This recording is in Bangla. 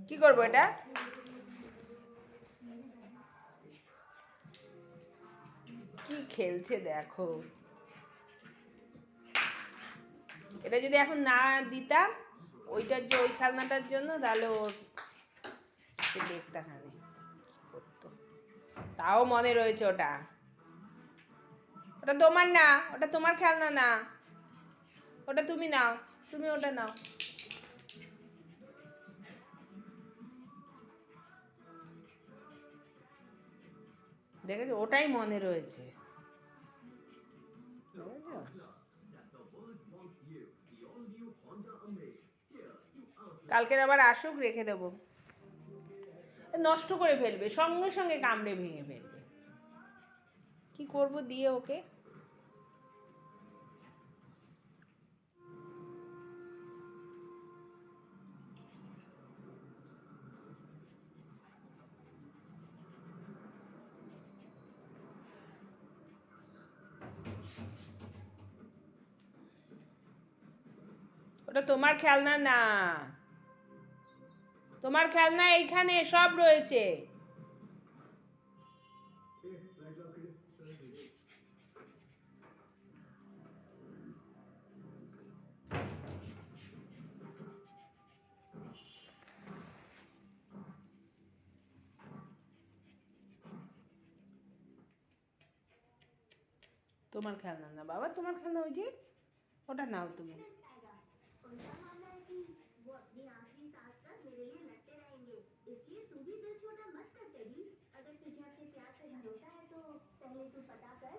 কি করবো এটা? কি খেলছে দেখো। এটা যদি এখন না দিতাম ওইটার যে ওই খেলনাটার জন্য, তাহলে ওর দেখতাখানে কি করতো। তাও মনে রয়েছে ওটা। ওটা তোমার না, ওটা তোমার খেলনা না, ওটা তুমি নাও, তুমি ওটা নাও। দেখেছো, ওটাই মনে রয়েছে। কালকের আবার আসুক, রেখে দেবো। নষ্ট করে ফেলবে, সঙ্গে সঙ্গে কামড়ে ভেঙে ফেলবে। কি করব দিয়ে ওকে? ওটা তোমার খেলনা না, তোমার খেলনা এইখানে সব রয়েছে। তোমার খেলনা না বাবা, তোমার খেলনা ওই যে, ওটা নাও তুমি। उनका मानना है कि वो अपनी आखिरी सांस तक मेरे लिए लड़ते रहेंगे, इसलिए तू भी दिल छोटा मत कर टेडी। अगर तुझे अपने प्यार पे भरोसा है तो पहले तू पता कर